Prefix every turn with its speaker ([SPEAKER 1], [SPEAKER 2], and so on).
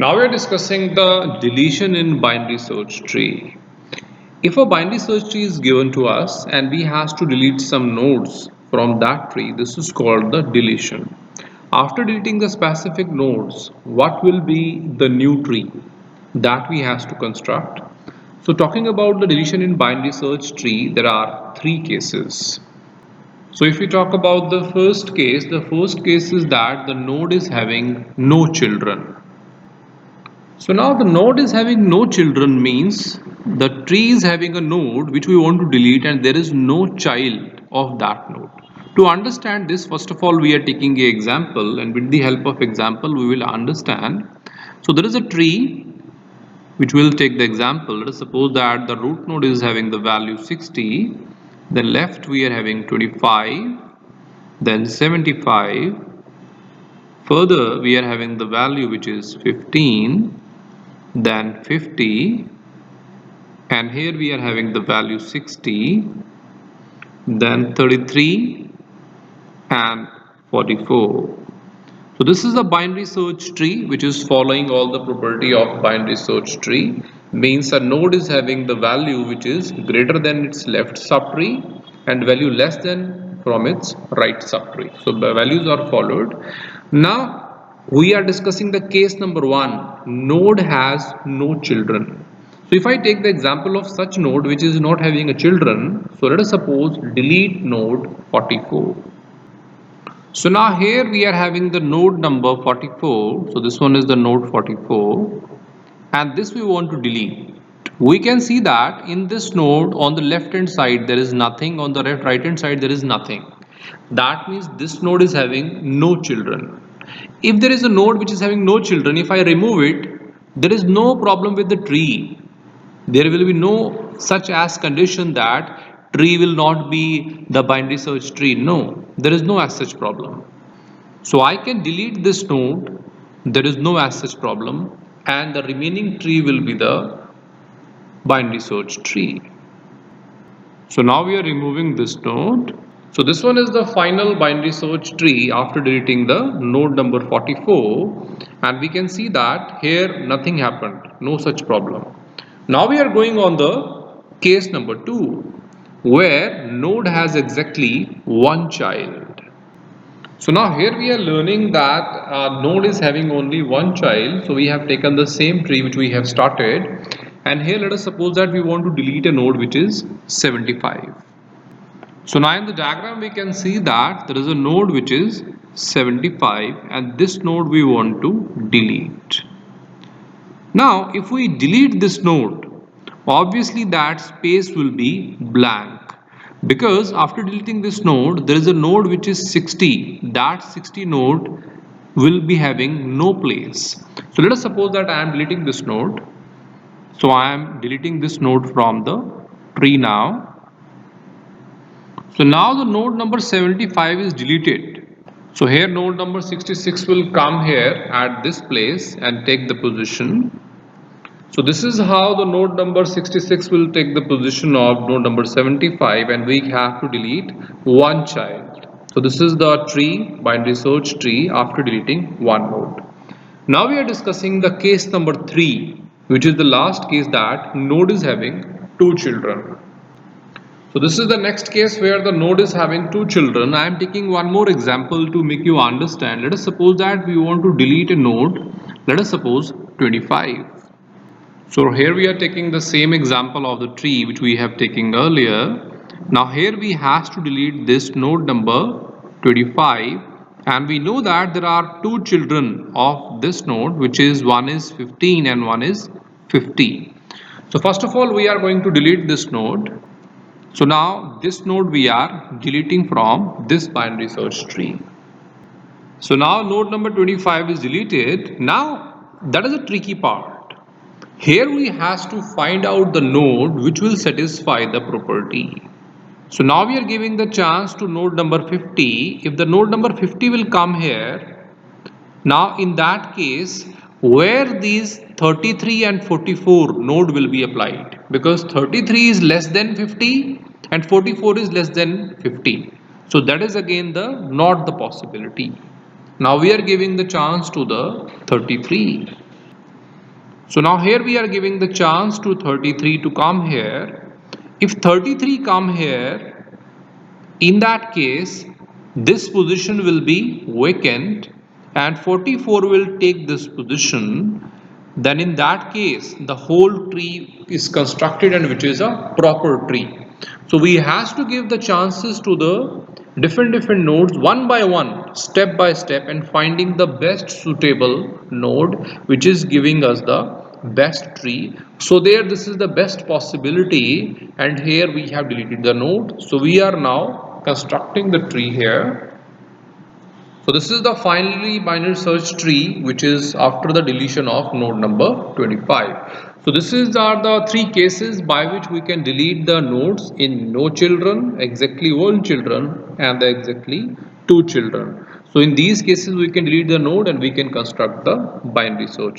[SPEAKER 1] Now we are discussing the deletion in binary search tree. If a binary search tree is given to us and we have to delete some nodes from that tree, this is called the deletion. After deleting the specific nodes, what will be the new tree that we have to construct? So talking about the deletion in binary search tree, there are three cases. So if we talk about the first case is that the node is having no children. So now the node is having no children means the tree is having a node which we want to delete and there is no child of that node. To understand this, first of all we are taking an example, and with the help of example we will understand. So there is a tree which will take the example. Let us suppose that the root node is having the value 60, then left we are having 25, then 75, further we are having the value which is 15, then 50, and here we are having the value 60, then 33 and 44. So this is a binary search tree which is following all the property of binary search tree. Means a node is having the value which is greater than its left subtree and value less than from its right subtree. So the values are followed. Now we are discussing the case number 1. Node has no children. So if I take the example of such node which is not having a children, so let us suppose delete node 44. So now here we are having the node number 44. So this one is the node 44 and this we want to delete. We can see that in this node on the left hand side there is nothing, on the right hand side there is nothing. That means this node is having no children. If there is a node which is having no children, if I remove it, there is no problem with the tree. There will be no such as condition that tree will not be the binary search tree. No, there is no as such problem. So I can delete this node, there is no as such problem, and the remaining tree will be the binary search tree. So now we are removing this node. So this one is the final binary search tree after deleting the node number 44, and we can see that here nothing happened, no such problem. Now we are going on the case number 2 where node has exactly one child. So now here we are learning that node is having only one child. So we have taken the same tree which we have started, and here let us suppose that we want to delete a node which is 75. So now in the diagram we can see that there is a node which is 75 and this node we want to delete. Now if we delete this node, obviously that space will be blank, because after deleting this node there is a node which is 60. That 60 node will be having no place. So let us suppose that I am deleting this node. So I am deleting this node from the tree now. So now the node number 75 is deleted. So here node number 66 will come here at this place and take the position. So this is how the node number 66 will take the position of node number 75, and we have to delete one child. So this is the tree, binary search tree after deleting one node. Now we are discussing the case number 3, which is the last case, that node is having two children. So this is the next case where the node is having two children. I am taking one more example to make you understand. Let us suppose that we want to delete a node. Let us suppose 25. So here we are taking the same example of the tree which we have taken earlier. Now here we have to delete this node number 25, and we know that there are two children of this node, which is one is 15 and one is 50. So first of all we are going to delete this node. So now this node we are deleting from this binary search tree. So now node number 25 is deleted. Now that is a tricky part. Here we have to find out the node which will satisfy the property. So now we are giving the chance to node number 50. If the node number 50 will come here, now in that case where these 33 and 44 node will be applied, because 33 is less than 50 and 44 is less than 50. So that is again not the possibility. Now we are giving the chance to the 33. So now here we are giving the chance to 33 to come here. If 33 come here, in that case, this position will be vacant and 44 will take this position. Then in that case, the whole tree is constructed and which is a proper tree. So we has to give the chances to the different nodes one by one, step by step, and finding the best suitable node which is giving us the best tree. So there this is the best possibility, and here we have deleted the node. So we are now constructing the tree here. So this is the finally binary search tree which is after the deletion of node number 25. So this are the three cases by which we can delete the nodes in no children, exactly one children, and the exactly two children. So in these cases we can delete the node and we can construct the binary search.